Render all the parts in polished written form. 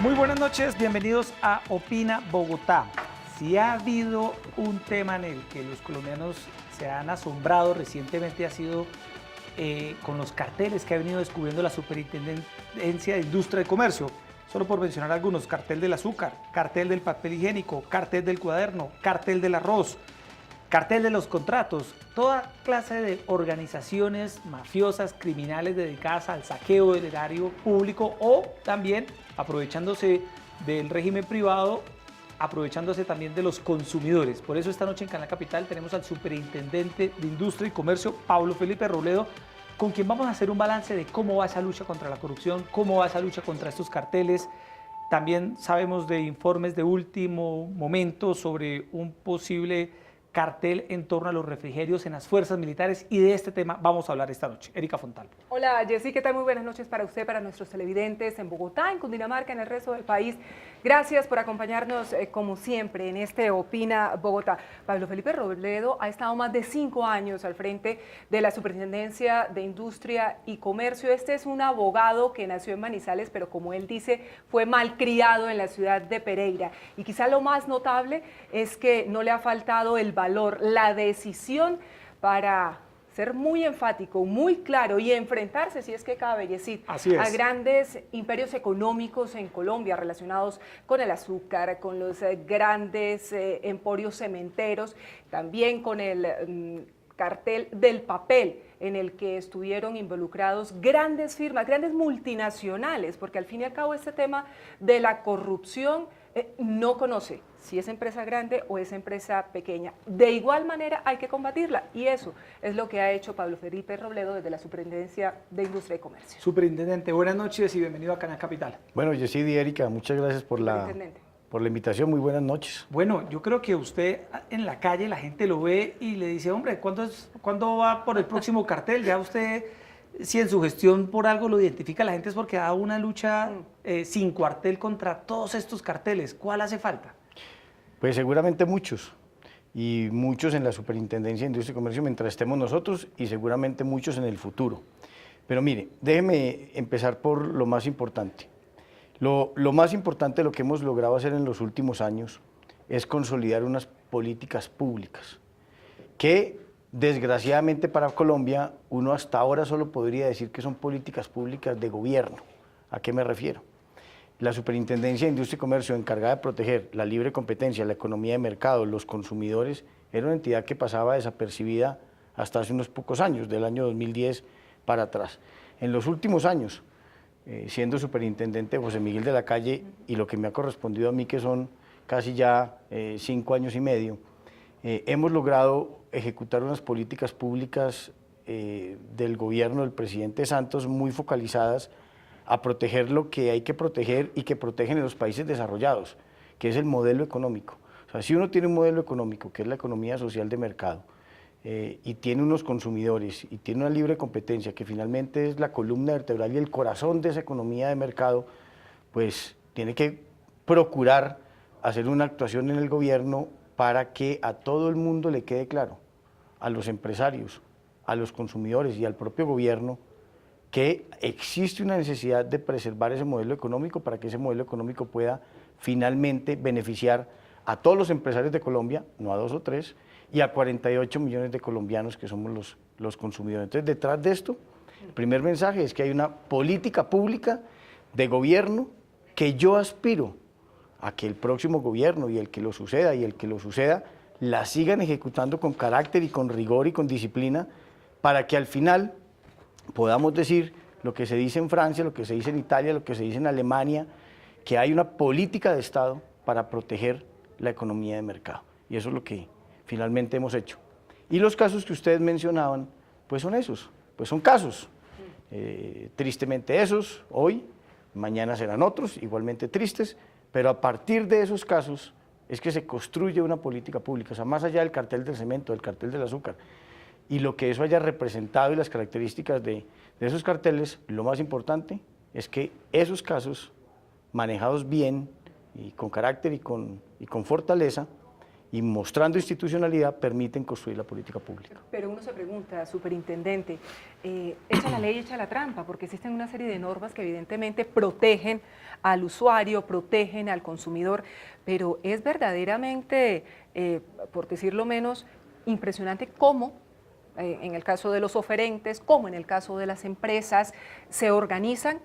Muy buenas noches, bienvenidos a Opina Bogotá. Si ha habido un tema en el que los colombianos se han asombrado recientemente ha sido con los carteles que ha venido descubriendo la Superintendencia de Industria y Comercio. Solo por mencionar algunos: cartel del azúcar, cartel del papel higiénico, cartel del cuaderno, cartel del arroz, cartel de los contratos, toda clase de organizaciones mafiosas, criminales dedicadas al saqueo del erario público o también aprovechándose del régimen privado, aprovechándose también de los consumidores. Por eso esta noche en Canal Capital tenemos al superintendente de Industria y Comercio, Pablo Felipe Robledo, con quien vamos a hacer un balance de cómo va esa lucha contra la corrupción, cómo va esa lucha contra estos carteles. También sabemos de informes de último momento sobre un posible cartel en torno a los refrigerios en las fuerzas militares, y de este tema vamos a hablar esta noche. Erika Fontal. Hola Jessy, ¿qué tal? Muy buenas noches para usted, para nuestros televidentes en Bogotá, en Cundinamarca, en el resto del país. Gracias por acompañarnos como siempre en este Opina Bogotá. Pablo Felipe Robledo ha estado más de 5 años al frente de la Superintendencia de Industria y Comercio. Este es un abogado que nació en Manizales, pero como él dice, fue malcriado en la ciudad de Pereira. Y quizá lo más notable es que no le ha faltado el valor, la decisión para ser muy enfático, muy claro y enfrentarse, si es que cabe, Yesid, a grandes imperios económicos en Colombia relacionados con el azúcar, con los grandes emporios cementeros, también con el cartel del papel, en el que estuvieron involucrados grandes firmas, grandes multinacionales, porque al fin y al cabo este tema de la corrupción no conoce si es empresa grande o es empresa pequeña. De igual manera hay que combatirla, y eso es lo que ha hecho Pablo Felipe Robledo desde la Superintendencia de Industria y Comercio. Superintendente, buenas noches y bienvenido a Canal Capital. Bueno, Yesid y Erika, muchas gracias por la invitación. Muy buenas noches. Bueno, yo creo que usted en la calle la gente lo ve y le dice: hombre, ¿cuándo va por el próximo cartel? Ya usted, si en su gestión por algo lo identifica la gente, es porque ha dado una lucha sin cuartel contra todos estos carteles. ¿Cuál hace falta? Pues seguramente muchos, y muchos en la Superintendencia de Industria y Comercio mientras estemos nosotros, y seguramente muchos en el futuro. Pero mire, déjeme empezar por lo más importante. Lo más importante, lo que hemos logrado hacer en los últimos años, es consolidar unas políticas públicas que, desgraciadamente para Colombia, uno hasta ahora solo podría decir que son políticas públicas de gobierno. ¿A qué me refiero? La Superintendencia de Industria y Comercio, encargada de proteger la libre competencia, la economía de mercado, los consumidores, era una entidad que pasaba desapercibida hasta hace unos pocos años, del año 2010 para atrás. En los últimos años, siendo superintendente José Miguel de la Calle, y lo que me ha correspondido a mí, que son casi ya 5 años y medio, hemos logrado ejecutar unas políticas públicas del gobierno del presidente Santos muy focalizadas a proteger lo que hay que proteger y que protegen en los países desarrollados, que es el modelo económico. O sea, si uno tiene un modelo económico, que es la economía social de mercado, y tiene unos consumidores y tiene una libre competencia, que finalmente es la columna vertebral y el corazón de esa economía de mercado, pues tiene que procurar hacer una actuación en el gobierno para que a todo el mundo le quede claro, a los empresarios, a los consumidores y al propio gobierno, que existe una necesidad de preservar ese modelo económico para que ese modelo económico pueda finalmente beneficiar a todos los empresarios de Colombia, no a 2 o 3, y a 48 millones de colombianos que somos los consumidores. Entonces, detrás de esto, el primer mensaje es que hay una política pública de gobierno que yo aspiro a que el próximo gobierno y el que lo suceda la sigan ejecutando con carácter y con rigor y con disciplina, para que al final podamos decir lo que se dice en Francia, lo que se dice en Italia, lo que se dice en Alemania, que hay una política de Estado para proteger la economía de mercado. Y eso es lo que finalmente hemos hecho. Y los casos que ustedes mencionaban, pues son esos, pues son casos. Tristemente esos, hoy, mañana serán otros, igualmente tristes, pero a partir de esos casos es que se construye una política pública, o sea, más allá del cartel del cemento, del cartel del azúcar, y lo que eso haya representado y las características de esos carteles, lo más importante es que esos casos, manejados bien y con carácter y con fortaleza, y mostrando institucionalidad permiten construir la política pública. Pero uno se pregunta, superintendente, echa la ley, echa la trampa, porque existen una serie de normas que evidentemente protegen al usuario, protegen al consumidor, pero es verdaderamente, por decirlo menos, impresionante cómo, en el caso de los oferentes, como en el caso de las empresas, se organizan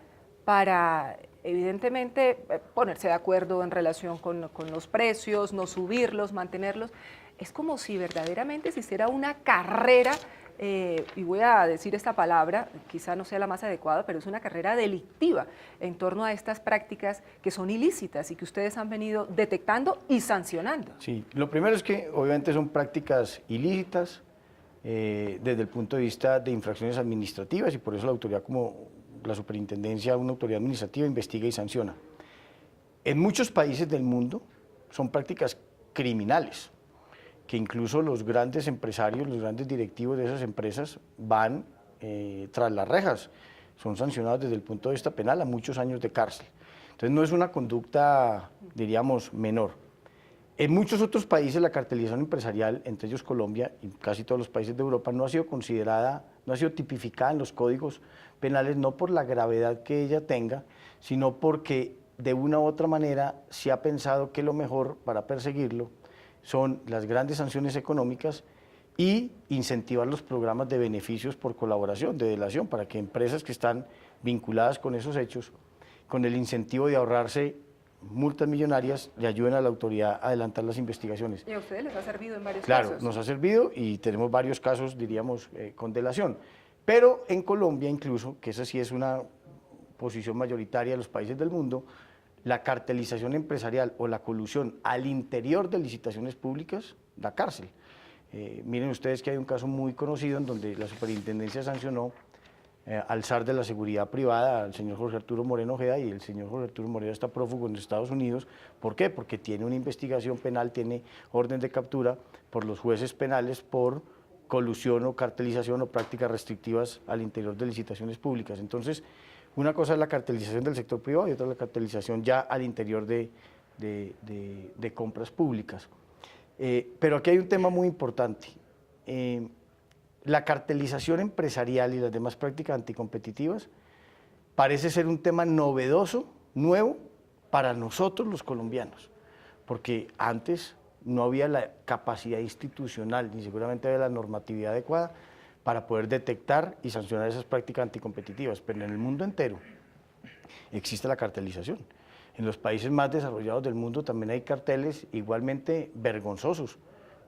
para evidentemente ponerse de acuerdo en relación con los precios, no subirlos, mantenerlos. Es como si verdaderamente se hiciera una carrera, y voy a decir esta palabra, quizá no sea la más adecuada, pero es una carrera delictiva en torno a estas prácticas que son ilícitas y que ustedes han venido detectando y sancionando. Sí, lo primero es que obviamente son prácticas ilícitas desde el punto de vista de infracciones administrativas y por eso la autoridad como la superintendencia, una autoridad administrativa, investiga y sanciona. En muchos países del mundo son prácticas criminales, que incluso los grandes empresarios, los grandes directivos de esas empresas van tras las rejas, son sancionados desde el punto de vista penal a muchos años de cárcel. Entonces no es una conducta, diríamos, menor. En muchos otros países la cartelización empresarial, entre ellos Colombia y casi todos los países de Europa, no ha sido considerada, no ha sido tipificada en los códigos penales, no por la gravedad que ella tenga, sino porque de una u otra manera se ha pensado que lo mejor para perseguirlo son las grandes sanciones económicas y incentivar los programas de beneficios por colaboración, de delación, para que empresas que están vinculadas con esos hechos, con el incentivo de ahorrarse multas millonarias, le ayuden a la autoridad a adelantar las investigaciones. ¿Y a ustedes les ha servido en varios casos? casos? Claro, nos ha servido y tenemos varios casos, diríamos, con delación. Pero en Colombia incluso, que esa sí es una posición mayoritaria de los países del mundo, la cartelización empresarial o la colusión al interior de licitaciones públicas da cárcel. Miren ustedes que hay un caso muy conocido en donde la superintendencia sancionó al zar de la seguridad privada, al señor Jorge Arturo Moreno Ojeda, y el señor Jorge Arturo Moreno está prófugo en Estados Unidos. ¿Por qué? Porque tiene una investigación penal, tiene orden de captura por los jueces penales por colusión o cartelización o prácticas restrictivas al interior de licitaciones públicas. Entonces, una cosa es la cartelización del sector privado y otra la cartelización ya al interior de compras públicas. Pero aquí hay un tema muy importante. La cartelización empresarial y las demás prácticas anticompetitivas parece ser un tema novedoso, nuevo, para nosotros los colombianos, porque antes no había la capacidad institucional, ni seguramente había la normatividad adecuada para poder detectar y sancionar esas prácticas anticompetitivas, pero en el mundo entero existe la cartelización. En los países más desarrollados del mundo también hay carteles igualmente vergonzosos,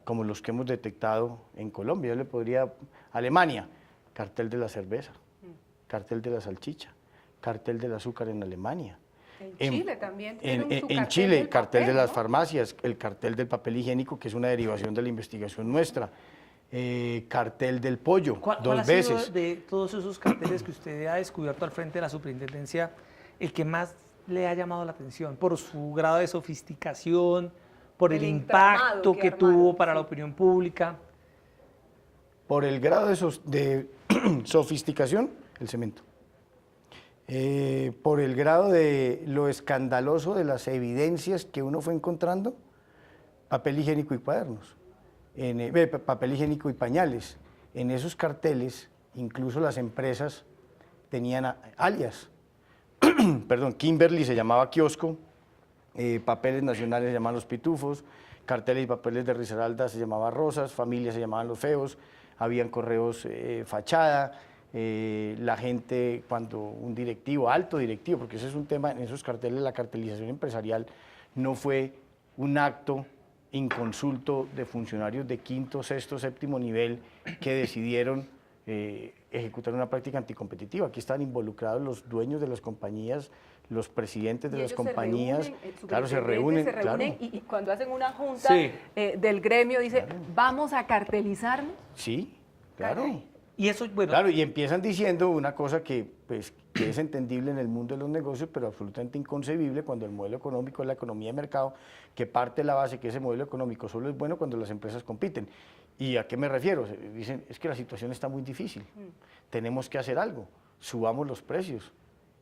como los que hemos detectado en Colombia. Yo le podría, Alemania, cartel de la cerveza, cartel de la salchicha, cartel del azúcar en Alemania. En Chile también tienen su en cartel Chile, del cartel papel, de las ¿no? farmacias, el cartel del papel higiénico, que es una derivación de la investigación nuestra, cartel del pollo, ¿Cuál dos ha sido veces. de todos esos carteles que usted ha descubierto al frente de la superintendencia, el que más le ha llamado la atención por su grado de sofisticación, por el entramado impacto que armaron, tuvo para sí. la opinión pública? Por el grado de sofisticación, el cemento. Por el grado de lo escandaloso de las evidencias que uno fue encontrando, papel higiénico y cuadernos, papel higiénico y pañales. En esos carteles, incluso las empresas tenían alias. Perdón, Kimberly se llamaba kiosco, papeles nacionales se llamaban los pitufos, carteles y papeles de Risaralda se llamaba rosas, familias se llamaban los feos, habían correos fachada, la gente cuando un directivo, alto directivo, porque ese es un tema, en esos carteles la cartelización empresarial no fue un acto inconsulto de funcionarios de quinto, sexto, séptimo nivel que decidieron ejecutar una práctica anticompetitiva. Aquí están involucrados los dueños de las compañías, los presidentes de las compañías, claro, se reúnen claro. y cuando hacen una junta Sí. del gremio dice, vamos a cartelizarnos. Sí, claro. Caray. Y eso, bueno, Claro, y empiezan diciendo una cosa que, pues, que es entendible en el mundo de los negocios, pero absolutamente inconcebible cuando el modelo económico es la economía de mercado, que parte de la base que ese modelo económico solo es bueno cuando las empresas compiten. ¿Y a qué me refiero? Dicen, es que la situación está muy difícil, tenemos que hacer algo, subamos los precios.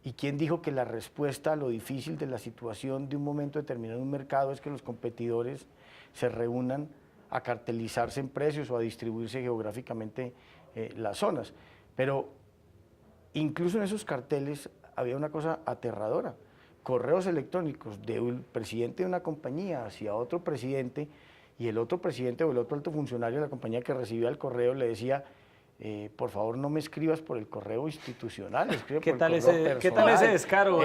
¿Y quién dijo que la respuesta a lo difícil de la situación de un momento determinado en un mercado es que los competidores se reúnan a cartelizarse en precios o a distribuirse geográficamente las zonas? Pero incluso en esos carteles había una cosa aterradora: correos electrónicos del presidente de una compañía hacia otro presidente, y el otro presidente o el otro alto funcionario de la compañía que recibía el correo le decía: por favor, no me escribas por el correo institucional, escribe por el correo personal. ¿Qué tal ese descaro?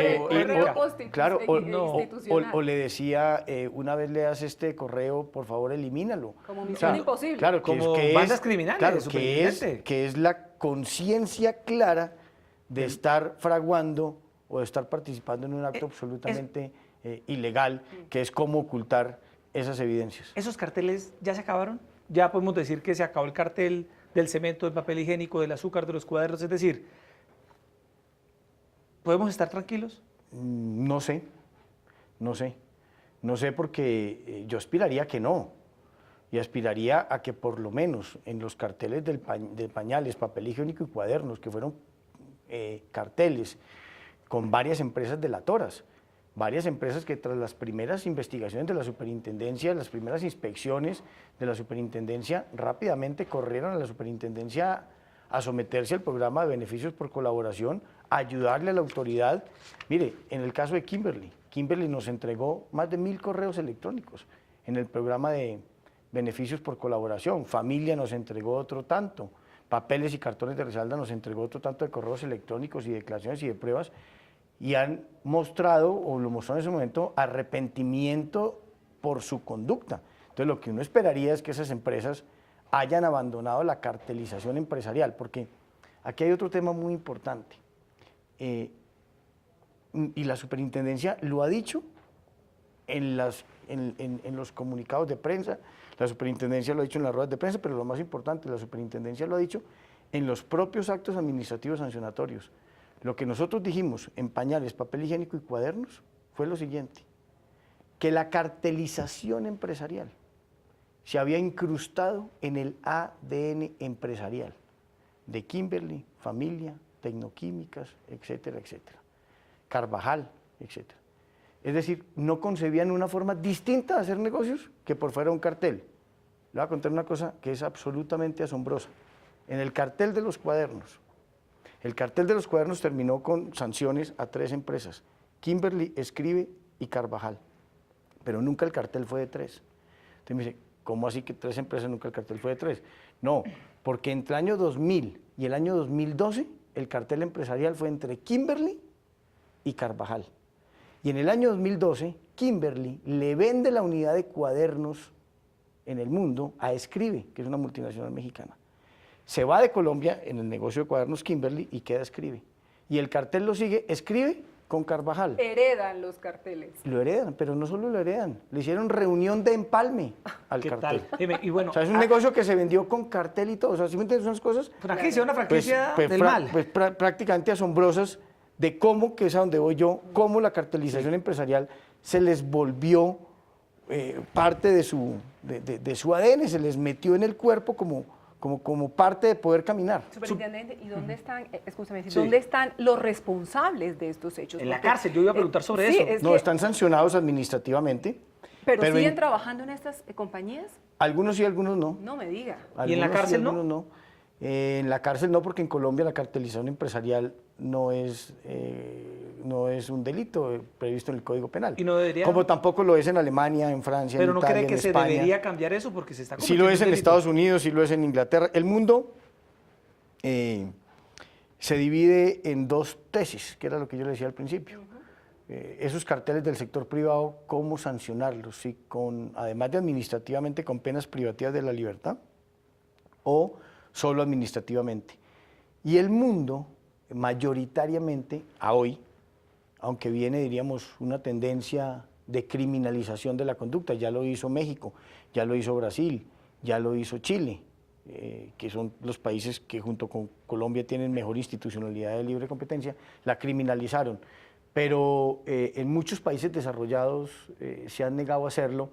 Claro, institucional. o le decía, una vez leas este correo, por favor, elimínalo. Como misión imposible. Claro, como bandas criminales, claro, superintendente. que es la conciencia clara de estar fraguando o de estar participando en un acto absolutamente ilegal, que es cómo ocultar esas evidencias. ¿Esos carteles ya se acabaron? Ya podemos decir que se acabó el cartel del cemento, del papel higiénico, del azúcar, de los cuadernos, es decir, ¿podemos estar tranquilos? No sé, porque yo aspiraría a que no, y aspiraría a que por lo menos en los carteles de pañales, papel higiénico y cuadernos, que fueron carteles con varias empresas delatoras, varias empresas que tras las primeras investigaciones de la superintendencia, las primeras inspecciones de la superintendencia, rápidamente corrieron a la superintendencia a someterse al programa de beneficios por colaboración, a ayudarle a la autoridad. Mire, en el caso de Kimberly nos entregó más de 1000 correos electrónicos en el programa de beneficios por colaboración. Familia nos entregó otro tanto, Papeles y Cartones de Resalda nos entregó otro tanto de correos electrónicos y declaraciones y de pruebas, y han mostrado, o lo mostró en ese momento, arrepentimiento por su conducta. Entonces, lo que uno esperaría es que esas empresas hayan abandonado la cartelización empresarial, porque aquí hay otro tema muy importante, y la superintendencia lo ha dicho en los comunicados de prensa, la superintendencia lo ha dicho en las ruedas de prensa, pero lo más importante, la superintendencia lo ha dicho en los propios actos administrativos sancionatorios. Lo que nosotros dijimos en pañales, papel higiénico y cuadernos fue lo siguiente: que la cartelización empresarial se había incrustado en el ADN empresarial de Kimberly, Familia, Tecnoquímicas, etcétera, etcétera, Carvajal, etcétera. Es decir, no concebían una forma distinta de hacer negocios que por fuera un cartel. Le voy a contar una cosa que es absolutamente asombrosa. En el cartel de los cuadernos, el cartel de los cuadernos terminó con sanciones a 3 empresas: Kimberly, Escribe y Carvajal, pero nunca el cartel fue de 3. Entonces me dice, ¿cómo así que 3 empresas, nunca el cartel fue de 3? No, porque entre el año 2000 y el año 2012 el cartel empresarial fue entre Kimberly y Carvajal. Y en el año 2012 Kimberly le vende la unidad de cuadernos en el mundo a Escribe, que es una multinacional mexicana. Se va de Colombia en el negocio de cuadernos Kimberly y queda Escribe. Y el cartel lo sigue Escribe con Carvajal. Heredan los carteles. Lo heredan, pero no solo lo heredan, le hicieron reunión de empalme al cartel. Y bueno, o sea, es un negocio que se vendió con cartel y todo. O sea, ¿sí me entiendes? Son las cosas franquicia, una franquicia del mal. Pues prácticamente asombrosas de cómo, que es a donde voy yo, cómo la cartelización empresarial se les volvió parte de su ADN, se les metió en el cuerpo como parte de poder caminar. Superintendente, ¿y dónde están, dónde están los responsables de estos hechos? En la cárcel, yo iba a preguntar sobre eso. No, están sancionados administrativamente. ¿Pero siguen trabajando en estas compañías? Algunos sí, algunos no. No me diga. ¿Y en la cárcel no? No. En la cárcel no, porque en Colombia la cartelización empresarial no es un delito previsto en el Código Penal. ¿Y no debería? Como tampoco lo es en Alemania, en Francia, ¿Pero en no Italia, cree que en se España. debería cambiar eso porque se está Sí lo es en delito? Estados Unidos, sí lo es en Inglaterra. El mundo se divide en 2 tesis, que era lo que yo le decía al principio. Esos carteles del sector privado, ¿cómo sancionarlos? ¿Sí? Además de administrativamente con penas privativas de la libertad, o solo administrativamente. Y el mundo, mayoritariamente, a hoy, aunque viene, diríamos, una tendencia de criminalización de la conducta, ya lo hizo México, ya lo hizo Brasil, ya lo hizo Chile, que son los países que junto con Colombia tienen mejor institucionalidad de libre competencia, la criminalizaron. Pero en muchos países desarrollados se han negado a hacerlo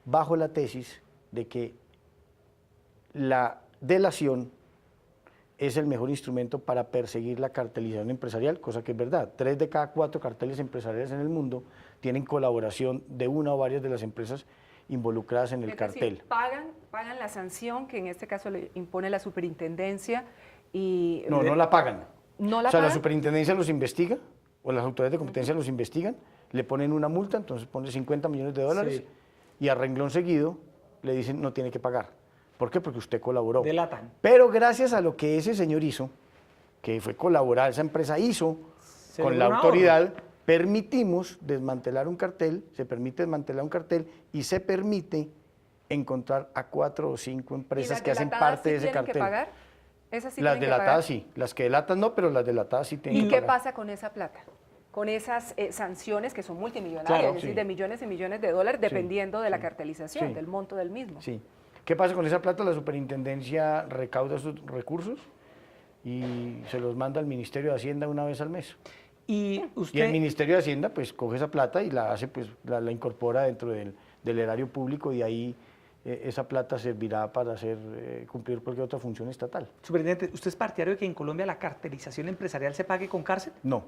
bajo la tesis de que la delación es el mejor instrumento para perseguir la cartelización empresarial, cosa que es verdad. 3 de cada 4 carteles empresariales en el mundo tienen colaboración de una o varias de las empresas involucradas en el cartel. Pagan la sanción que en este caso le impone la superintendencia y... No la pagan. ¿No la o sea, pagan? la superintendencia los investiga, o las autoridades de competencia los investigan, le ponen una multa, entonces pone $50 millones, Sí. y a renglón seguido le dicen no tiene que pagar. ¿Por qué? Porque usted colaboró. Delatan. Pero gracias a lo que ese señor hizo, que fue colaborar, esa empresa hizo Se con logró la un autoridad, permitimos desmantelar un cartel, se permite desmantelar un cartel y se permite encontrar a 4 o 5 empresas que hacen parte de ese cartel. ¿Que pagar? ¿Esas sí Las tienen que pagar? delatadas sí, las que delatan no, pero las delatadas sí tienen ¿Y que qué pagar. pasa con esa plata? Con esas sanciones que son multimillonarias, Claro, es decir, sí. de millones y millones de dólares, dependiendo de la cartelización, sí. del monto del mismo. Sí. ¿Qué pasa con esa plata? La superintendencia recauda sus recursos y se los manda al Ministerio de Hacienda una vez al mes. Y Y el usted, Ministerio de Hacienda pues coge esa plata y la hace, pues la incorpora dentro del erario público y ahí esa plata servirá para hacer cumplir cualquier otra función estatal. superintendente, ¿usted es partidario de que en Colombia la cartelización empresarial se pague con cárcel? No.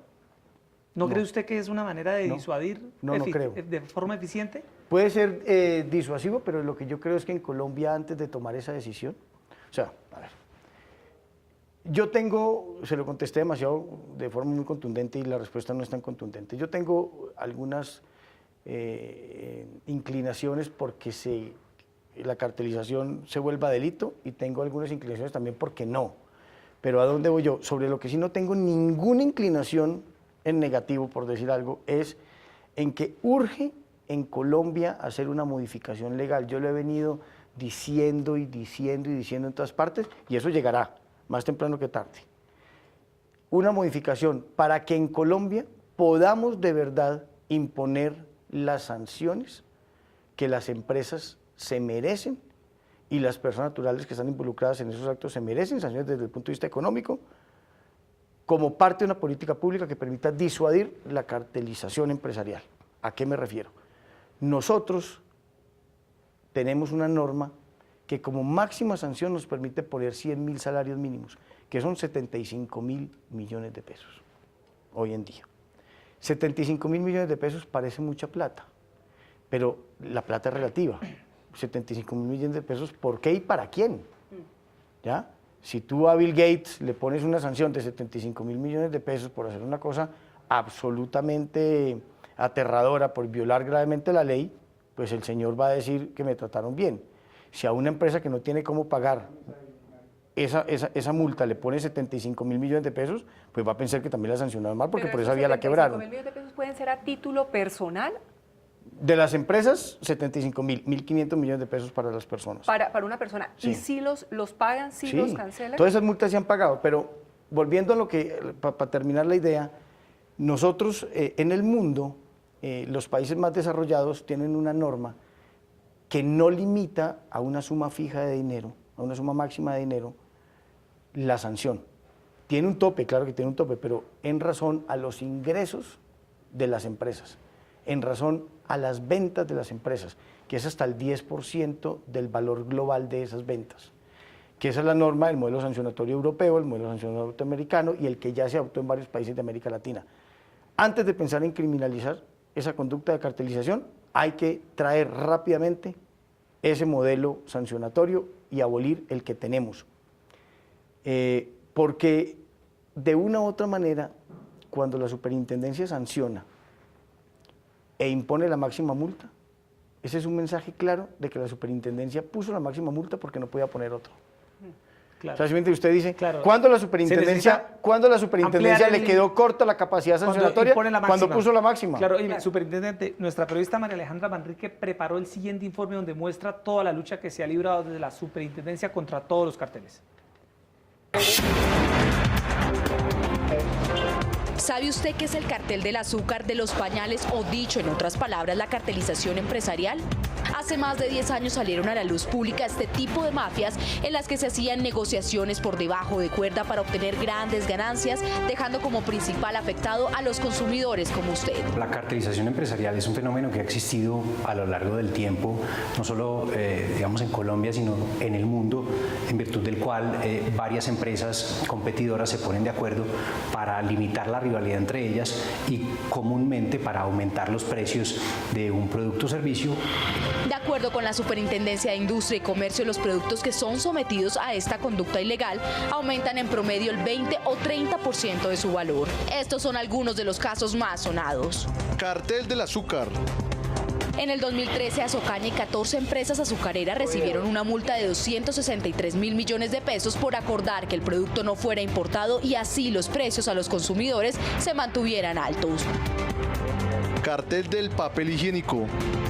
¿No, No. cree usted que es una manera de No. disuadir No creo. de forma eficiente? Puede ser disuasivo, pero lo que yo creo es que en Colombia, antes de tomar esa decisión, o sea, a ver, yo tengo, se lo contesté demasiado de forma muy contundente y la respuesta no es tan contundente. Yo tengo algunas inclinaciones porque la cartelización se vuelva delito y tengo algunas inclinaciones también porque no. Pero ¿a dónde voy yo? Sobre lo que sí no tengo ninguna inclinación en negativo, por decir algo, es en que urge en Colombia hacer una modificación legal. Yo lo he venido diciendo y diciendo y diciendo en todas partes y eso llegará más temprano que tarde. Una modificación para que en Colombia podamos de verdad imponer las sanciones que las empresas se merecen y las personas naturales que están involucradas en esos actos se merecen sanciones desde el punto de vista económico, como parte de una política pública que permita disuadir la cartelización empresarial. ¿A qué me refiero? Nosotros tenemos una norma que como máxima sanción nos permite poner 100.000 salarios mínimos, que son 75.000 millones de pesos hoy en día. 75.000 millones de pesos parece mucha plata, pero la plata es relativa. 75.000 millones de pesos, ¿por qué y para quién? ¿Ya? Si tú a Bill Gates le pones una sanción de 75.000 millones de pesos por hacer una cosa absolutamente aterradora, por violar gravemente la ley, pues el señor va a decir que me trataron bien. Si a una empresa que no tiene cómo pagar esa multa le pone 75.000 millones de pesos, pues va a pensar que también la sancionaron mal, porque Pero por esos esa vía la 75.000 quebraron. millones de pesos pueden ser a título personal De las empresas, 75.000, 1.500 millones de pesos para las personas. para una persona. Sí. ¿Y si los pagan, si los cancelan? Todas esas multas se han pagado, pero volviendo a lo que, para terminar la idea, nosotros en el mundo, los países más desarrollados tienen una norma que no limita a una suma fija de dinero, a una suma máxima de dinero, la sanción. Tiene un tope, claro que tiene un tope, pero en razón a los ingresos de las empresas, en razón a las ventas de las empresas, que es hasta el 10% del valor global de esas ventas, que esa es la norma del modelo sancionatorio europeo, el modelo sancionatorio norteamericano y el que ya se adoptó en varios países de América Latina. Antes de pensar en criminalizar esa conducta de cartelización, hay que traer rápidamente ese modelo sancionatorio y abolir el que tenemos. Porque de una u otra manera, cuando la superintendencia sanciona e impone la máxima multa, ese es un mensaje claro de que la superintendencia puso la máxima multa porque no podía poner otro. Claro. O sea, simplemente usted dice, Claro. ¿cuándo la Se superintendencia necesita ampliar le el- quedó corta la capacidad Cuando sancionatoria? impone la Cuando máxima. puso la máxima. Claro, y superintendente, nuestra periodista María Alejandra Manrique preparó el siguiente informe donde muestra toda la lucha que se ha librado desde la superintendencia contra todos los carteles. ¿Sabe usted qué es el cartel del azúcar, de los pañales o, dicho en otras palabras, la cartelización empresarial? Hace Hace más de 10 años salieron a la luz pública este tipo de mafias en las que se hacían negociaciones por debajo de cuerda para obtener grandes ganancias, dejando como principal afectado a los consumidores como usted. La cartelización empresarial es un fenómeno que ha existido a lo largo del tiempo, no solo digamos en Colombia, sino en el mundo, en virtud del cual varias empresas competidoras se ponen de acuerdo para limitar la rivalidad entre ellas y comúnmente para aumentar los precios de un producto o servicio. De acuerdo con la Superintendencia de Industria y Comercio, los productos que son sometidos a esta conducta ilegal aumentan en promedio el 20 o 30% de su valor. Estos son algunos de los casos más sonados. Cartel del azúcar. En el 2013, Azocaña y 14 empresas azucareras recibieron una multa de 263.000 millones de pesos por acordar que el producto no fuera importado y así los precios a los consumidores se mantuvieran altos. Cartel del papel higiénico.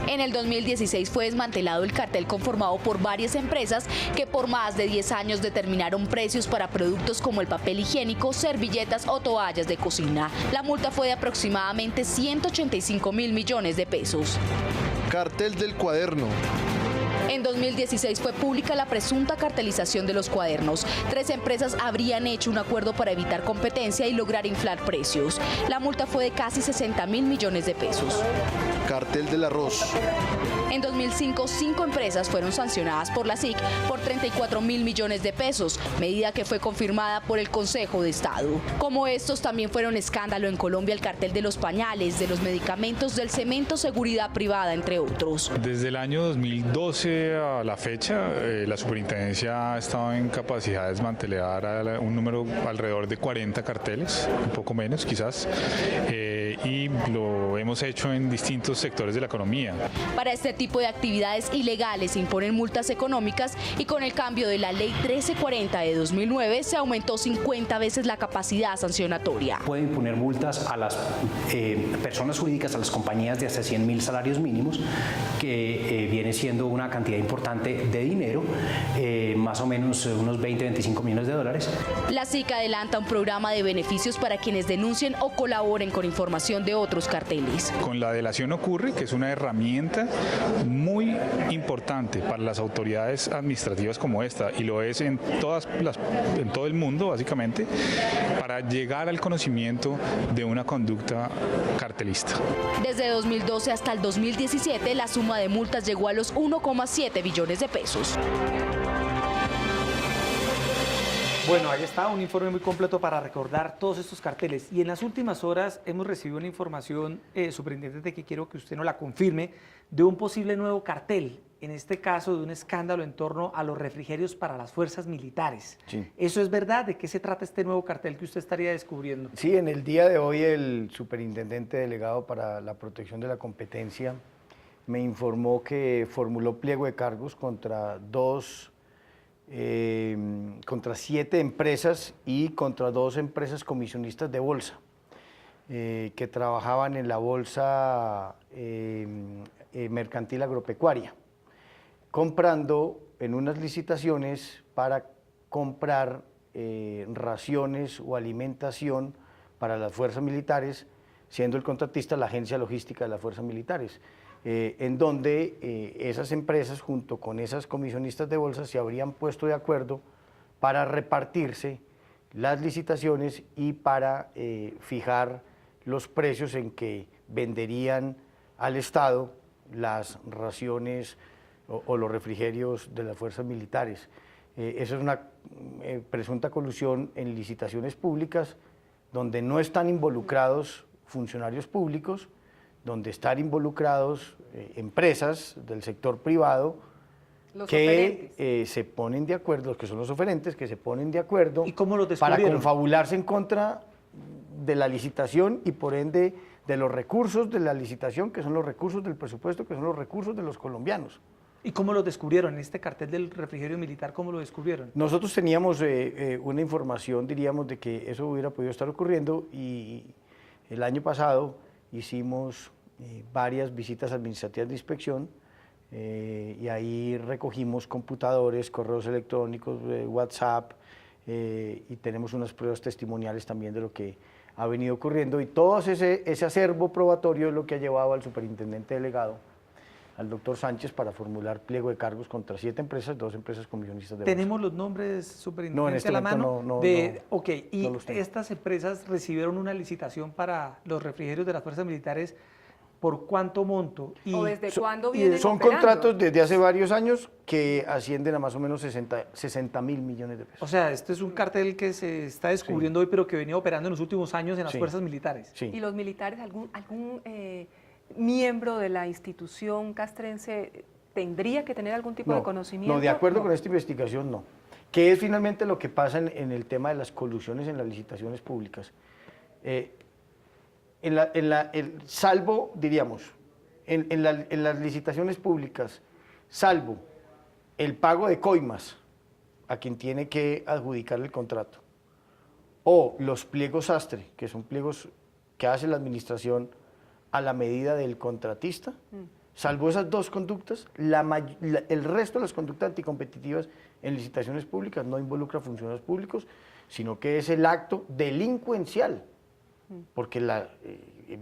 En el 2016 fue desmantelado el cartel conformado por varias empresas que por más de 10 años determinaron precios para productos como el papel higiénico, servilletas o toallas de cocina. La multa fue de aproximadamente 185.000 millones de pesos. Cartel del cuaderno. En 2016 fue pública la presunta cartelización de los cuadernos. 3 empresas habrían hecho un acuerdo para evitar competencia y lograr inflar precios. La multa fue de casi 60.000 millones de pesos. Cartel del arroz. En 2005, 5 empresas fueron sancionadas por la SIC por 34.000 millones de pesos, medida que fue confirmada por el Consejo de Estado. Como estos, también fueron escándalo en Colombia el cartel de los pañales, de los medicamentos, del cemento, seguridad privada, entre otros. Desde el año 2012 a la fecha, la superintendencia ha estado en capacidad de desmantelar un número alrededor de 40 carteles, un poco menos quizás, y lo hemos hecho en distintos sectores de la economía. Para este tipo de actividades ilegales se imponen multas económicas y con el cambio de la Ley 1340 de 2009 se aumentó 50 veces la capacidad sancionatoria. Puede imponer multas a las personas jurídicas, a las compañías de hasta 100.000 salarios mínimos, que viene siendo una cantidad importante de dinero, más o menos unos 20-25 millones de dólares. La SIC adelanta un programa de beneficios para quienes denuncien o colaboren con información de otros carteles. Con la delación ocurre que es una herramienta muy importante para las autoridades administrativas como esta, y lo es en todo el mundo básicamente, para llegar al conocimiento de una conducta cartelista. Desde 2012 hasta el 2017 la suma de multas llegó a los 1,7 billones de pesos. Bueno, ahí está un informe muy completo para recordar todos estos carteles. Y en las últimas horas hemos recibido una información, superintendente, que quiero que usted nos la confirme, de un posible nuevo cartel, en este caso de un escándalo en torno a los refrigerios para las fuerzas militares. Sí. ¿Eso es verdad? ¿De qué se trata este nuevo cartel que usted estaría descubriendo? Sí, en el día de hoy el superintendente delegado para la protección de la competencia me informó que formuló pliego de cargos contra 7 empresas y contra 2 empresas comisionistas de bolsa que trabajaban en la bolsa mercantil agropecuaria, comprando en unas licitaciones para comprar raciones o alimentación para las fuerzas militares, siendo el contratista la agencia logística de las fuerzas militares. En donde esas empresas junto con esas comisionistas de bolsa se habrían puesto de acuerdo para repartirse las licitaciones y para fijar los precios en que venderían al Estado las raciones o los refrigerios de las fuerzas militares. Eso es una presunta colusión en licitaciones públicas donde no están involucrados funcionarios públicos, donde están involucrados empresas del sector privado que se ponen de acuerdo, los que son los oferentes, que se ponen de acuerdo. ¿Y cómo lo para descubrieron? confabularse en contra de la licitación y por ende de los recursos de la licitación, que son los recursos del presupuesto, que son los recursos de los colombianos. ¿Y cómo lo descubrieron? En este cartel del refrigerio militar, ¿cómo lo descubrieron? Nosotros teníamos una información, diríamos, de que eso hubiera podido estar ocurriendo, y el año pasado hicimos varias visitas administrativas de inspección y ahí recogimos computadores, correos electrónicos, WhatsApp, y tenemos unas pruebas testimoniales también de lo que ha venido ocurriendo, y todo ese acervo probatorio es lo que ha llevado al superintendente delegado al doctor Sánchez para formular pliego de cargos contra 7 empresas, 2 empresas comisionistas de bolsa. ¿Tenemos los nombres, superintendente, No, en este a la momento mano? no, Ok, y no los tengo. estas empresas recibieron una licitación para los refrigerios de las fuerzas militares, ¿por cuánto monto? Y ¿O desde cuándo y vienen Son operando? contratos desde hace varios años que ascienden a más o menos 60 mil millones de pesos. O sea, este es un cartel que se está descubriendo hoy, pero que venía operando en los últimos años en las Sí. fuerzas militares. Sí. ¿Y los militares, algún miembro de la institución castrense tendría que tener algún tipo de conocimiento? No, de acuerdo No. con esta investigación, no. Que es finalmente lo que pasa en el tema de las colusiones en las licitaciones públicas. Salvo, diríamos, en las licitaciones públicas, salvo el pago de coimas a quien tiene que adjudicar el contrato, o los pliegos sastre, que son pliegos que hace la administración a la medida del contratista, salvo esas 2 conductas, el resto de las conductas anticompetitivas en licitaciones públicas no involucra funcionarios públicos, sino que es el acto delincuencial, porque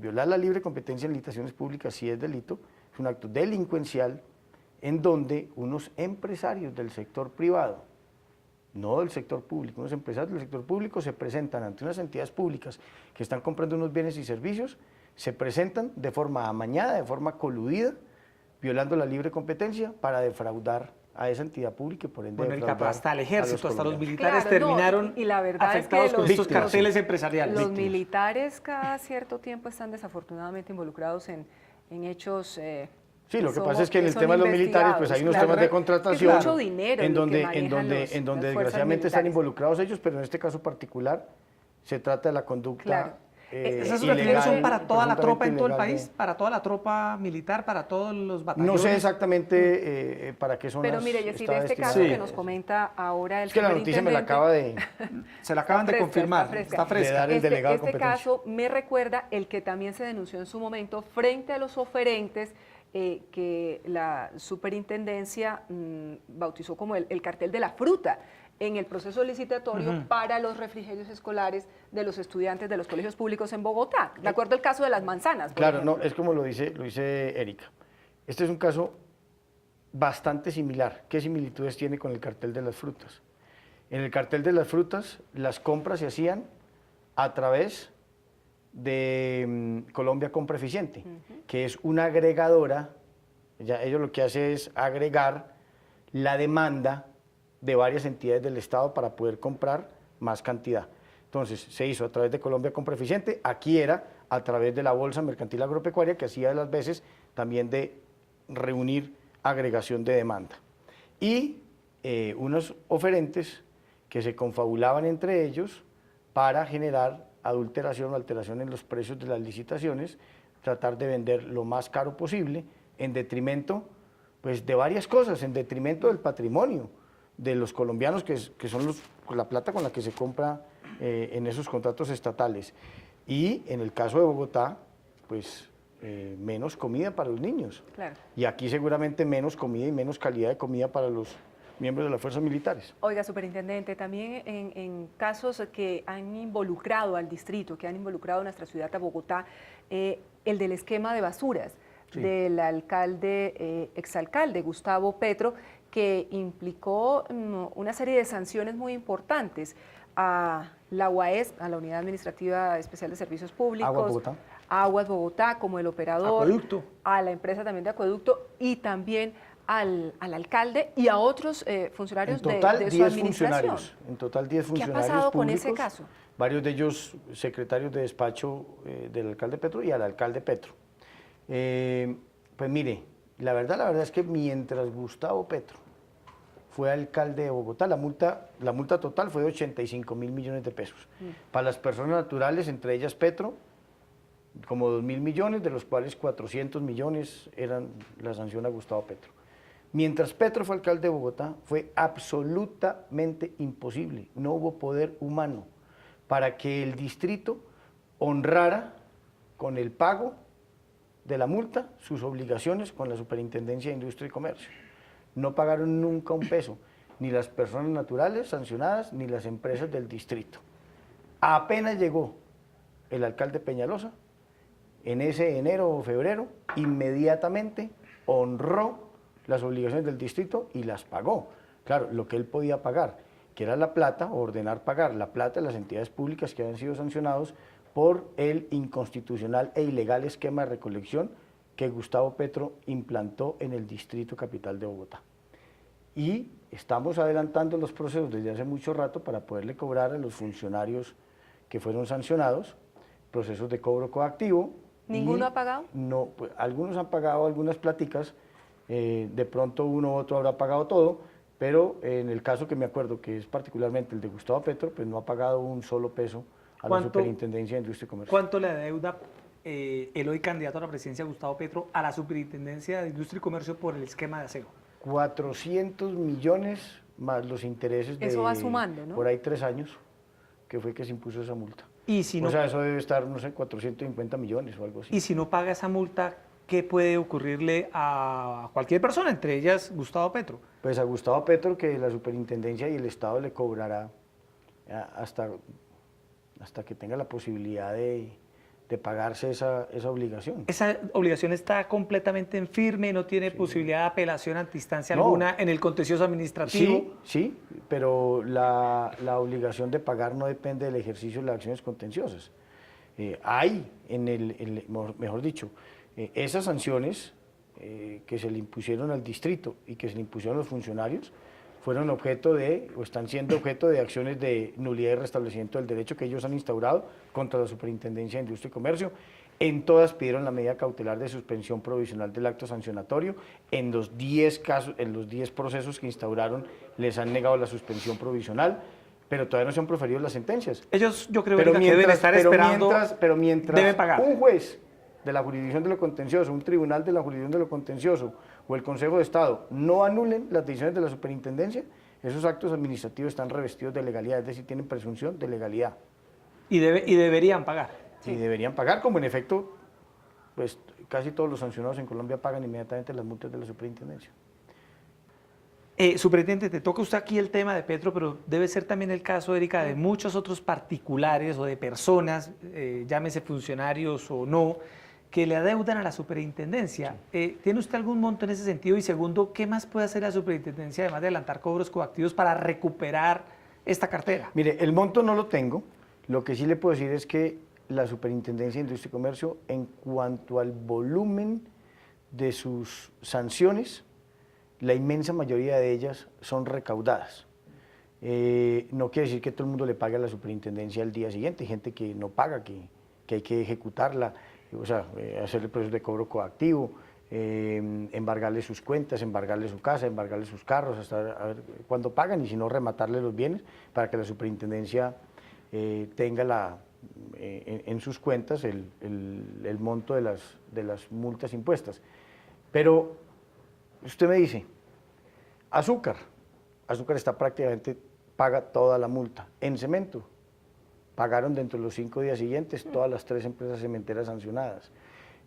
violar la libre competencia en licitaciones públicas sí es delito, es un acto delincuencial en donde unos empresarios del sector privado, no del sector público, unos empresarios del sector público se presentan ante unas entidades públicas que están comprando unos bienes y servicios, se presentan de forma amañada, de forma coludida, violando la libre competencia para defraudar a esa entidad pública y por ende Bueno, Erika, defraudar hasta el a ejército, hasta los colombianos. militares Claro, no, terminaron y la verdad es que afectados con los- estos víctimas. carteles empresariales. Los militares cada cierto tiempo están desafortunadamente involucrados en hechos... Sí, lo que son- pasa es que en el son tema de los militares, pues hay unos investigados, temas de claro. contratación Es mucho dinero en el que donde, manejan las fuerzas desgraciadamente están militares. involucrados ellos, pero en este caso particular se trata de la conducta Claro. ¿Esas ilegal, refrigerios son para toda la tropa en todo el presuntamente país? ¿Para toda la tropa militar? ¿Para todos los ilegal. batallones? No sé exactamente para qué son Pero mire, Yesir, está este destinado. caso Sí. que nos comenta ahora el Es que la noticia me la acaba de... Se la acaban de fresca, confirmar, está fresca. está fresca. De dar el delegado de Este competencia. caso me recuerda el que también se denunció en su momento frente a los oferentes que la superintendencia bautizó como el cartel de la fruta en el proceso licitatorio para los refrigerios escolares de los estudiantes de los colegios públicos en Bogotá, de acuerdo al caso de las manzanas. por Claro, ejemplo. no, es como lo dice Erika. Este es un caso bastante similar. ¿Qué similitudes tiene con el cartel de las frutas? En el cartel de las frutas, las compras se hacían a través de Colombia Compra Eficiente, que es una agregadora, ya ellos lo que hace es agregar la demanda de varias entidades del Estado para poder comprar más cantidad. Entonces, se hizo a través de Colombia Compra Eficiente, aquí era a través de la Bolsa Mercantil Agropecuaria, que hacía de las veces también de reunir agregación de demanda. Y unos oferentes que se confabulaban entre ellos para generar adulteración o alteración en los precios de las licitaciones, tratar de vender lo más caro posible en detrimento pues, de varias cosas, en detrimento del patrimonio de los colombianos, que son la plata con la que se compra en esos contratos estatales. Y en el caso de Bogotá, pues menos comida para los niños. Claro. Y aquí seguramente menos comida y menos calidad de comida para los miembros de las fuerzas militares. Oiga, superintendente, también en casos que han involucrado al distrito, que han involucrado a nuestra ciudad, a Bogotá, el del esquema de basuras del alcalde, exalcalde Gustavo Petro, que implicó una serie de sanciones muy importantes a la UAES, a la Unidad Administrativa Especial de Servicios Públicos, Aguas Bogotá. Aguas Bogotá como el operador, Acueducto. a la empresa también de acueducto y también al alcalde y a otros funcionarios En total, de su 10 administración. funcionarios. En total, 10 ¿Qué ha funcionarios pasado con públicos, ese caso? varios de ellos secretarios de despacho del alcalde Petro y al alcalde Petro. Pues mire, la verdad es que mientras Gustavo Petro fue alcalde de Bogotá, la multa total fue de 85.000 millones de pesos. Para las personas naturales, entre ellas Petro, como 2.000 millones, de los cuales 400 millones eran la sanción a Gustavo Petro. Mientras Petro fue alcalde de Bogotá, fue absolutamente imposible, no hubo poder humano para que el distrito honrara con el pago de la multa sus obligaciones con la Superintendencia de Industria y Comercio. No pagaron nunca un peso, ni las personas naturales sancionadas, ni las empresas del distrito. Apenas llegó el alcalde Peñalosa, en ese enero o febrero, inmediatamente honró las obligaciones del distrito y las pagó. Claro, lo que él podía pagar, que era la plata, ordenar pagar la plata de las entidades públicas que habían sido sancionados por el inconstitucional e ilegal esquema de recolección que Gustavo Petro implantó en el Distrito Capital de Bogotá. Y estamos adelantando los procesos desde hace mucho rato para poderle cobrar a los funcionarios que fueron sancionados, procesos de cobro coactivo. ¿Ninguno ha pagado? No, pues, algunos han pagado algunas pláticas, de pronto uno u otro habrá pagado todo, pero en el caso que me acuerdo, que es particularmente el de Gustavo Petro, pues no ha pagado un solo peso a la Superintendencia de Industria y Comercio. ¿Cuánto le adeuda el hoy candidato a la presidencia Gustavo Petro a la Superintendencia de Industria y Comercio por el esquema de aseo? 400 millones más los intereses de... Eso va sumando, ¿no? Por ahí 3 años, que fue que se impuso esa multa. Y si no, O sea, eso debe estar, no sé, 450 millones o algo así. y si no paga esa multa, ¿qué puede ocurrirle a cualquier persona, entre ellas Gustavo Petro? Pues a Gustavo Petro, que la superintendencia y el Estado le cobrará hasta que tenga la posibilidad de pagarse esa obligación. Esa obligación está completamente en firme, no tiene posibilidad de apelación ante instancia No. alguna en el contencioso administrativo. Sí, pero la obligación de pagar no depende del ejercicio de las acciones contenciosas. Hay, mejor dicho, esas sanciones que se le impusieron al distrito y que se le impusieron a los funcionarios fueron objeto de, o están siendo objeto de acciones de nulidad y restablecimiento del derecho que ellos han instaurado contra la Superintendencia de Industria y Comercio. En todas pidieron la medida cautelar de suspensión provisional del acto sancionatorio. En los 10 casos, en los 10 procesos que instauraron, les han negado la suspensión provisional, pero todavía no se han proferido las sentencias. Ellos, yo creo, Pero Erika, que deben estar esperando, mientras deben pagar. un juez de la jurisdicción de lo contencioso, un tribunal de la jurisdicción de lo contencioso o el Consejo de Estado no anulen las decisiones de la superintendencia, esos actos administrativos están revestidos de legalidad, es decir, tienen presunción de legalidad. Y deberían pagar. Y deberían pagar, como en efecto, pues casi todos los sancionados en Colombia pagan inmediatamente las multas de la superintendencia. Superintendente, te toca usted aquí el tema de Petro, pero debe ser también el caso, Erika, de muchos otros particulares o de personas, llámese funcionarios o no, que le adeudan a la superintendencia. ¿Tiene usted algún monto en ese sentido? Y segundo, ¿qué más puede hacer la superintendencia además de adelantar cobros coactivos para recuperar esta cartera? Mire, el monto no lo tengo, lo que sí le puedo decir es que la Superintendencia de Industria y Comercio, en cuanto al volumen de sus sanciones, la inmensa mayoría de ellas son recaudadas. No quiere decir que todo el mundo le pague a la superintendencia al día siguiente, hay gente que no paga, que hay que ejecutarla, o sea, hacerle procesos de cobro coactivo, embargarle sus cuentas, embargarle su casa, embargarle sus carros, hasta a ver cuándo pagan y si no rematarle los bienes para que la superintendencia tenga en sus cuentas el monto de las multas impuestas. Pero usted me dice, azúcar está prácticamente, paga toda la multa. En cemento, pagaron dentro de los 5 días siguientes todas las 3 empresas cementeras sancionadas.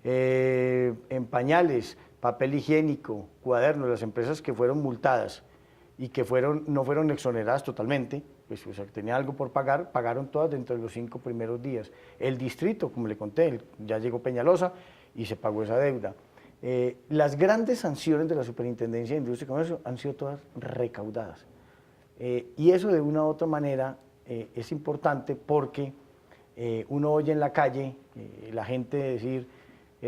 En pañales, papel higiénico, cuadernos, las empresas que fueron multadas y que no fueron exoneradas totalmente, pues, o sea, que tenían algo por pagar, pagaron todas dentro de los 5 primeros días. El distrito, como le conté, ya llegó Peñalosa y se pagó esa deuda. Las grandes sanciones de la Superintendencia de Industria y Comercio han sido todas recaudadas. Y eso de una u otra manera es importante porque uno oye en la calle la gente decir,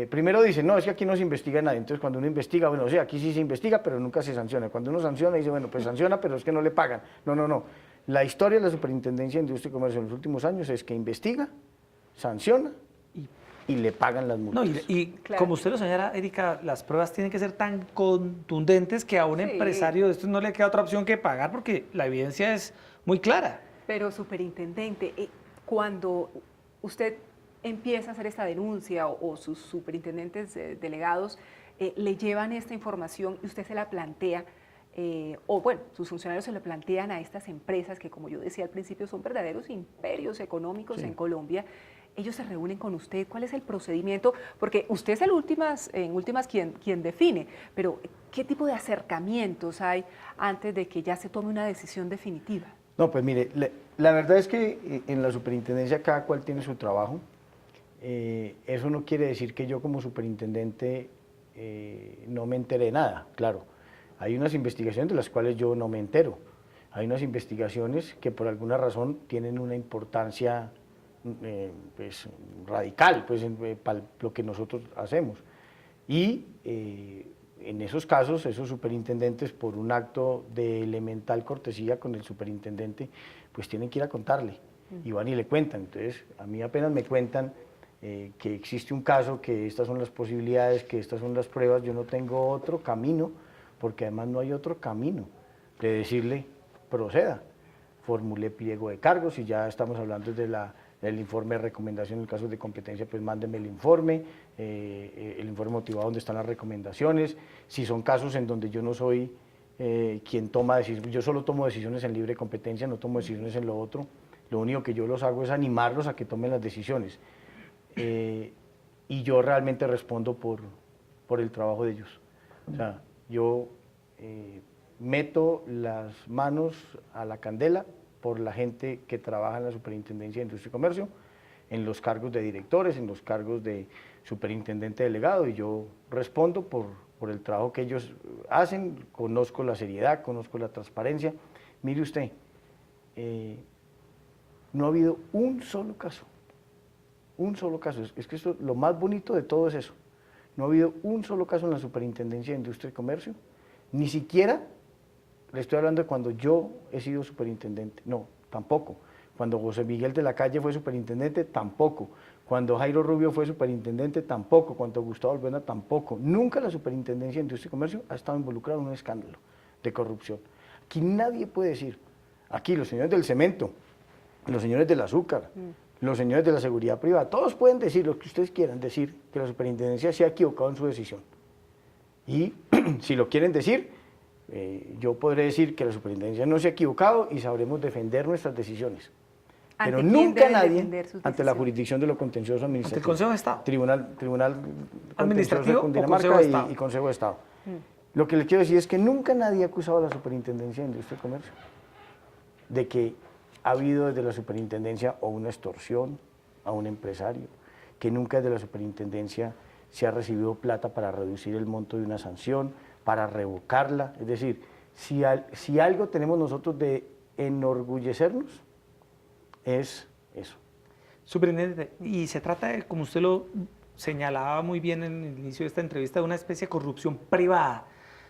primero dice, no, es que aquí no se investiga nadie. Entonces cuando uno investiga, bueno, sí, aquí sí se investiga, pero nunca se sanciona. Cuando uno sanciona, dice, bueno, pues sanciona, pero es que no le pagan. No. La historia de la Superintendencia de Industria y Comercio en los últimos años es que investiga, sanciona y le pagan las multas. No, y claro, como usted lo señala, Erika, las pruebas tienen que ser tan contundentes que a un empresario de estos no le queda otra opción que pagar porque la evidencia es muy clara. Pero, superintendente, cuando usted empieza a hacer esta denuncia o sus superintendentes delegados le llevan esta información y usted se la plantea, o bueno, sus funcionarios se lo plantean a estas empresas que, como yo decía al principio, son verdaderos imperios económicos en Colombia, ellos se reúnen con usted, ¿cuál es el procedimiento? Porque usted es en últimas quien define, pero ¿qué tipo de acercamientos hay antes de que ya se tome una decisión definitiva? No, pues mire, la verdad es que en la superintendencia cada cual tiene su trabajo. Eso no quiere decir que yo como superintendente no me enteré de nada, claro. Hay unas investigaciones de las cuales yo no me entero. Hay unas investigaciones que por alguna razón tienen una importancia pues, radical pues, para lo que nosotros hacemos. Y en esos casos, esos superintendentes, por un acto de elemental cortesía con el superintendente, pues tienen que ir a contarle. Y van y le cuentan. Entonces, a mí apenas me cuentan que existe un caso, que estas son las posibilidades, que estas son las pruebas, yo no tengo otro camino, porque además no hay otro camino de decirle, proceda, formule pliego de cargos, y ya estamos hablando del informe de recomendación en el caso de competencia, pues mándeme el informe motivado donde están las recomendaciones. Si son casos en donde yo no soy quien toma decisiones, yo solo tomo decisiones en libre competencia, no tomo decisiones en lo otro, lo único que yo los hago es animarlos a que tomen las decisiones. Y yo realmente respondo por el trabajo de ellos. O sea, yo meto las manos a la candela por la gente que trabaja en la Superintendencia de Industria y Comercio, en los cargos de directores, en los cargos de superintendente delegado, y yo respondo por el trabajo que ellos hacen, conozco la seriedad, conozco la transparencia. Mire usted, no ha habido un solo caso, es que esto, lo más bonito de todo es eso, no ha habido un solo caso en la Superintendencia de Industria y Comercio, ni siquiera, le estoy hablando de cuando yo he sido superintendente, no, tampoco, cuando José Miguel de la Calle fue superintendente, tampoco, cuando Jairo Rubio fue superintendente, tampoco, cuando Gustavo Albuena, tampoco, nunca la Superintendencia de Industria y Comercio ha estado involucrada en un escándalo de corrupción. Aquí nadie puede decir, aquí los señores del cemento, los señores del azúcar, los señores de la seguridad privada, todos pueden decir lo que ustedes quieran decir, que la superintendencia se ha equivocado en su decisión. Y si lo quieren decir, yo podré decir que la superintendencia no se ha equivocado y sabremos defender nuestras decisiones. Pero nunca nadie, ante la jurisdicción de lo contencioso administrativo. ¿Ante el Consejo de Estado? Tribunal ¿Administrativo de Cundinamarca o Consejo de Estado? y Consejo de Estado. Lo que les quiero decir es que nunca nadie ha acusado a la Superintendencia de Industria y Comercio de que ha habido desde la superintendencia o una extorsión a un empresario, que nunca desde la superintendencia se ha recibido plata para reducir el monto de una sanción, para revocarla. Es decir, si algo tenemos nosotros de enorgullecernos, es eso. Superintendente, y se trata de, como usted lo señalaba muy bien en el inicio de esta entrevista, de una especie de corrupción privada,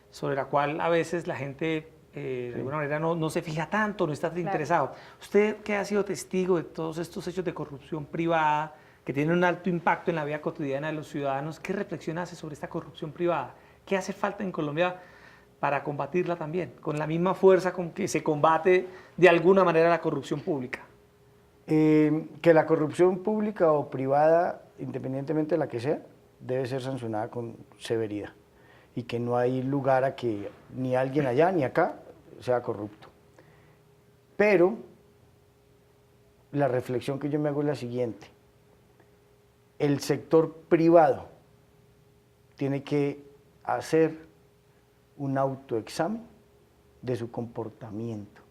sobre la cual a veces la gente de alguna manera no se fija tanto, no está tan interesado. Usted, que ha sido testigo de todos estos hechos de corrupción privada, que tienen un alto impacto en la vida cotidiana de los ciudadanos, ¿qué reflexión hace sobre esta corrupción privada? ¿Qué hace falta en Colombia para combatirla también, con la misma fuerza con que se combate de alguna manera la corrupción pública? Que la corrupción pública o privada, independientemente de la que sea, debe ser sancionada con severidad, y que no hay lugar a que ni alguien allá ni acá sea corrupto. Pero la reflexión que yo me hago es la siguiente: el sector privado tiene que hacer un autoexamen de su comportamiento,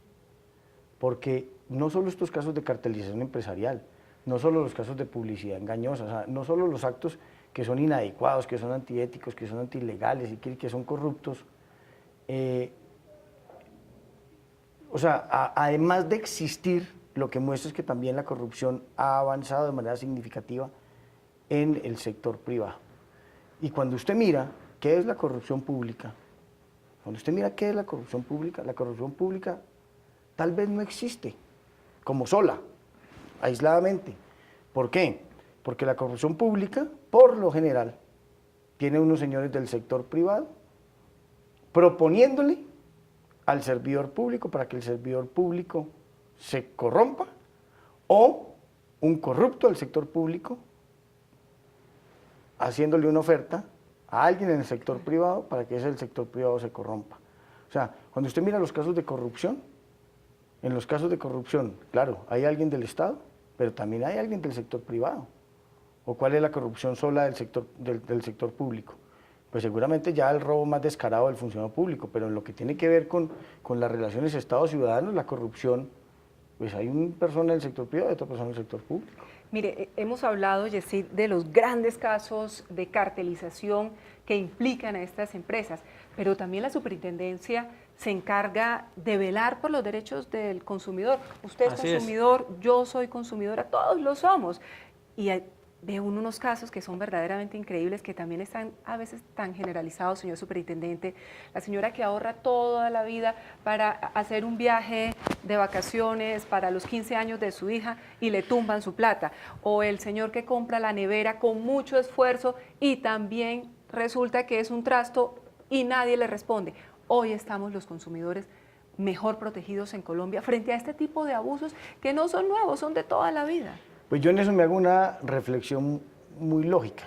porque no solo estos casos de cartelización empresarial, no solo los casos de publicidad engañosa, o sea, no solo los actos que son inadecuados, que son antiéticos, que son antilegales y que son corruptos, o sea, además de existir, lo que muestra es que también la corrupción ha avanzado de manera significativa en el sector privado. Y cuando usted mira qué es la corrupción pública, la corrupción pública tal vez no existe como sola, aisladamente. ¿Por qué? Porque la corrupción pública, por lo general, tiene unos señores del sector privado proponiéndole al servidor público para que el servidor público se corrompa, o un corrupto del sector público haciéndole una oferta a alguien en el sector privado para que ese del sector privado se corrompa. O sea, cuando usted mira los casos de corrupción, en los casos de corrupción, claro, hay alguien del Estado, pero también hay alguien del sector privado. ¿O cuál es la corrupción sola del sector público? Pues seguramente ya el robo más descarado del funcionario público, pero en lo que tiene que ver con las relaciones Estado-ciudadanos, la corrupción, pues hay una persona del sector privado y otra persona del sector público. Mire, hemos hablado, Yesid, de los grandes casos de cartelización que implican a estas empresas, pero también la superintendencia se encarga de velar por los derechos del consumidor. Usted es consumidor, yo soy consumidora, todos lo somos. Y veo unos casos que son verdaderamente increíbles, que también están a veces tan generalizados, señor superintendente. La señora que ahorra toda la vida para hacer un viaje de vacaciones para los 15 años de su hija y le tumban su plata. O el señor que compra la nevera con mucho esfuerzo y también resulta que es un trasto y nadie le responde. Hoy estamos los consumidores mejor protegidos en Colombia frente a este tipo de abusos que no son nuevos, son de toda la vida. Pues yo en eso me hago una reflexión muy lógica.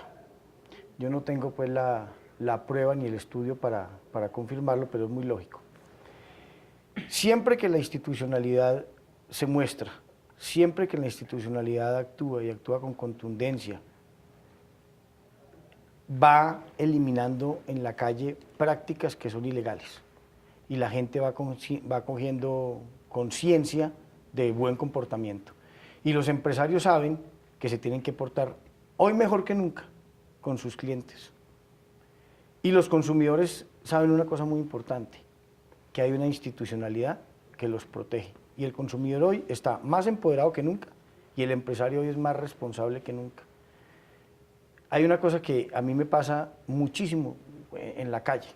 Yo no tengo pues la prueba ni el estudio para confirmarlo, pero es muy lógico. Siempre que la institucionalidad se muestra, siempre que la institucionalidad actúa y actúa con contundencia, va eliminando en la calle prácticas que son ilegales y la gente va cogiendo conciencia de buen comportamiento. Y los empresarios saben que se tienen que portar hoy mejor que nunca con sus clientes. Y los consumidores saben una cosa muy importante, que hay una institucionalidad que los protege. Y el consumidor hoy está más empoderado que nunca y el empresario hoy es más responsable que nunca. Hay una cosa que a mí me pasa muchísimo en la calle.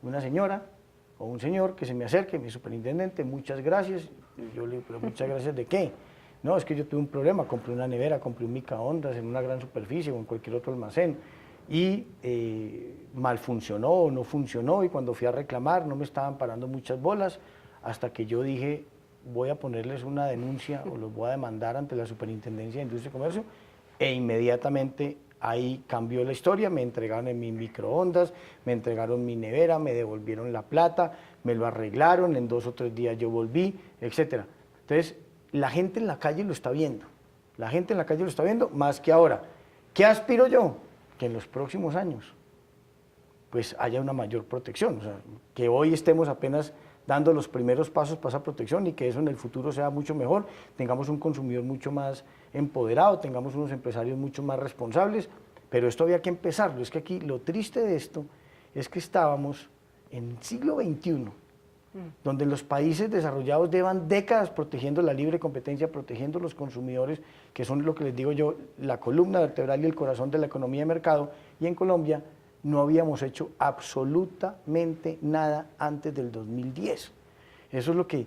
Una señora o un señor que se me acerque, mi superintendente, muchas gracias. Yo le digo, ¿pero muchas gracias de qué? No, es que yo tuve un problema, compré una nevera, compré un microondas en una gran superficie o en cualquier otro almacén y mal funcionó o no funcionó y cuando fui a reclamar no me estaban parando muchas bolas hasta que yo dije voy a ponerles una denuncia o los voy a demandar ante la Superintendencia de Industria y Comercio e inmediatamente ahí cambió la historia, me entregaron en mi microondas, me entregaron mi nevera, me devolvieron la plata, me lo arreglaron, en 2 o 3 días yo volví, etc. Entonces, la gente en la calle lo está viendo, la gente en la calle lo está viendo más que ahora. ¿Qué aspiro yo? Que en los próximos años pues haya una mayor protección, o sea, que hoy estemos apenas dando los primeros pasos para esa protección y que eso en el futuro sea mucho mejor, tengamos un consumidor mucho más empoderado, tengamos unos empresarios mucho más responsables, pero esto había que empezarlo. Es que aquí lo triste de esto es que estábamos en el siglo XXI, donde los países desarrollados llevan décadas protegiendo la libre competencia, protegiendo los consumidores, que son lo que les digo yo, la columna vertebral y el corazón de la economía de mercado, y en Colombia no habíamos hecho absolutamente nada antes del 2010. Eso es lo que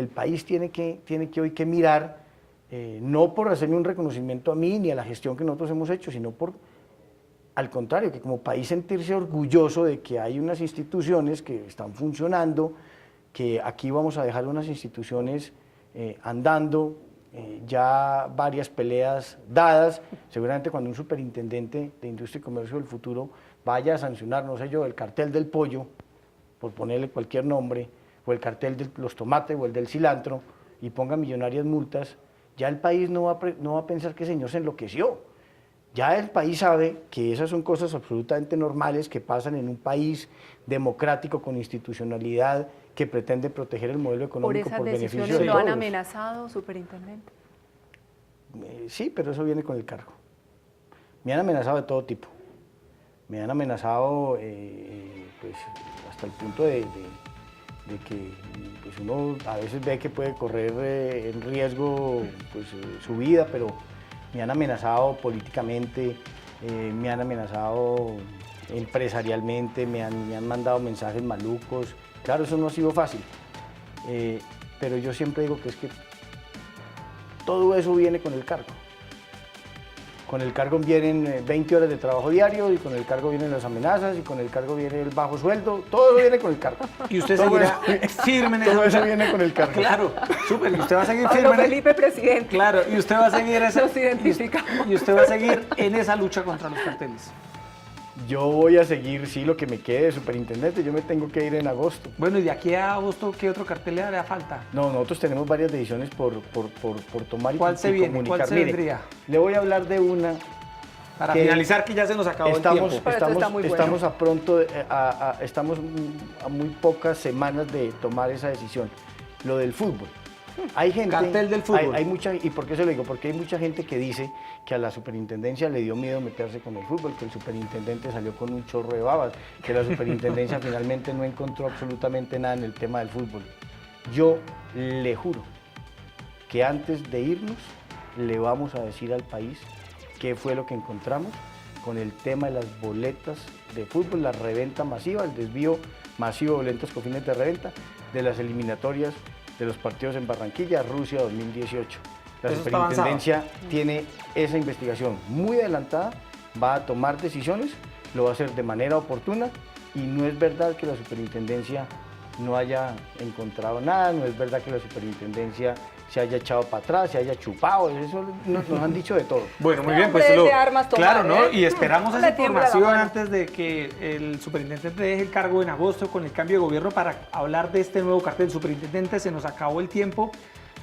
el país tiene que hoy que mirar, no por hacerme un reconocimiento a mí ni a la gestión que nosotros hemos hecho, sino por, al contrario, que como país sentirse orgulloso de que hay unas instituciones que están funcionando, que aquí vamos a dejar unas instituciones andando, ya varias peleas dadas, seguramente cuando un superintendente de Industria y Comercio del futuro vaya a sancionar, no sé yo, el cartel del pollo, por ponerle cualquier nombre, o el cartel de los tomates o el del cilantro, y ponga millonarias multas, ya el país no va a pensar que el señor se enloqueció. Ya el país sabe que esas son cosas absolutamente normales que pasan en un país democrático con institucionalidad que pretende proteger el modelo económico por beneficio de todos. ¿Por esas decisiones lo han amenazado, superintendente? Sí, pero eso viene con el cargo. Me han amenazado de todo tipo. Me han amenazado pues, hasta el punto de que pues uno a veces ve que puede correr en riesgo pues, su vida, pero me han amenazado políticamente, me han amenazado empresarialmente, me han mandado mensajes malucos. Claro, eso no ha sido fácil, pero yo siempre digo que es que todo eso viene con el cargo. Con el cargo vienen 20 horas de trabajo diario y con el cargo vienen las amenazas y con el cargo viene el bajo sueldo, todo eso viene con el cargo. Y usted seguirá firme en esa todo eso lucha. viene con el cargo. Claro, súper, y usted va a seguir Pablo firme. Felipe, presidente. Claro, y usted va a seguir esa, Nos identificamos. y usted va a seguir en esa lucha contra los carteles. Yo voy a seguir, sí, lo que me quede de superintendente, yo me tengo que ir en agosto. Bueno, y de aquí a agosto, ¿qué otro cartel le hará falta? No, nosotros tenemos varias decisiones por tomar y ¿Cuál se viene? comunicar. ¿Cuál se Mire, vendría? le voy a hablar de una. Para que finalizar, que ya se nos acabó el Estamos, tiempo. Pero esto está muy bueno. estamos a muy pocas semanas de tomar esa decisión. Lo del fútbol. Hay gente, Cartel del fútbol. hay mucha, ¿y por qué se lo digo? Porque hay mucha gente que dice que a la superintendencia le dio miedo meterse con el fútbol, que el superintendente salió con un chorro de babas, que la superintendencia finalmente no encontró absolutamente nada en el tema del fútbol. Yo le juro que antes de irnos le vamos a decir al país qué fue lo que encontramos con el tema de las boletas de fútbol, la reventa masiva, el desvío masivo de boletas con fines de reventa de las eliminatorias de los partidos en Barranquilla, Rusia 2018. La Eso está superintendencia tiene esa investigación muy adelantada, va a tomar decisiones, lo va a hacer de manera oportuna y no es verdad que la superintendencia no haya encontrado nada, no es verdad que la superintendencia se haya echado para atrás, se haya chupado, eso nos han dicho de todo. Bueno, muy Este bien, pues hombre es lo, de armas tomar, claro, ¿no? ¿eh? Y esperamos Le esa tiembla la información mano. antes de que el superintendente deje el cargo en agosto con el cambio de gobierno para hablar de este nuevo cartel. Superintendente, se nos acabó el tiempo.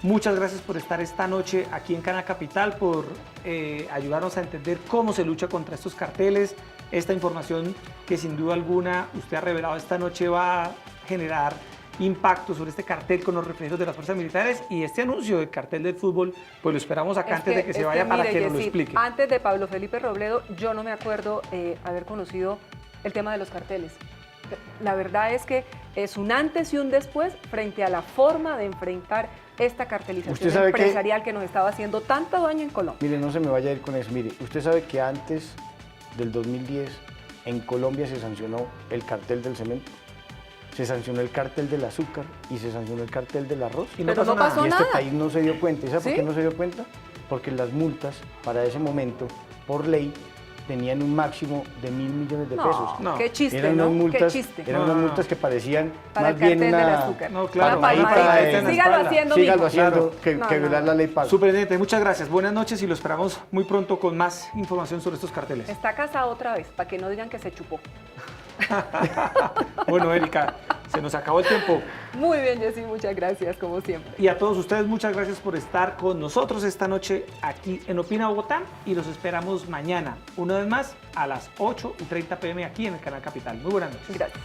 Muchas gracias por estar esta noche aquí en Canal Capital, por ayudarnos a entender cómo se lucha contra estos carteles. Esta información que sin duda alguna usted ha revelado esta noche va a generar impacto sobre este cartel con los reflejos de las fuerzas militares y este anuncio del cartel del fútbol, pues lo esperamos acá antes de que se vaya para mire, que nos lo Yesid, explique. Antes de Pablo Felipe Robledo, yo no me acuerdo haber conocido el tema de los carteles. La verdad es que es un antes y un después frente a la forma de enfrentar esta cartelización Usted sabe empresarial que nos estaba haciendo tanto daño en Colombia. Mire, no se me vaya a ir con eso. Mire, usted sabe que antes del 2010 en Colombia se sancionó el cartel del cemento, se sancionó el cartel del azúcar y se sancionó el cartel del arroz. Y Pero no pasó Y este nada. país no se dio cuenta. ¿Y sabe ¿Sí? por qué no se dio cuenta? Porque las multas para ese momento, por ley, tenían un máximo de 1.000 millones de pesos. No. Qué chiste, Eran ¿no? unas multas, Qué chiste. eran No, unas no, no. multas que parecían Para el más bien cartel del una azúcar. No, claro, Una palmadita palmadita. en la Sígalo espalda. haciendo, sígalo mijo. haciendo, Claro. que No, violar no. la ley paga. Superintendente, muchas gracias. Buenas noches y lo esperamos muy pronto con más información sobre estos carteles. Está casado otra vez, para que no digan que se chupó. Bueno, Erika, se nos acabó el tiempo. Muy bien, Jessy, muchas gracias, como siempre. Y a todos ustedes, muchas gracias por estar con nosotros esta noche aquí en Opina Bogotá y los esperamos mañana, una vez más, a las 8:30 p.m. aquí en el Canal Capital. Muy buenas noches. Gracias.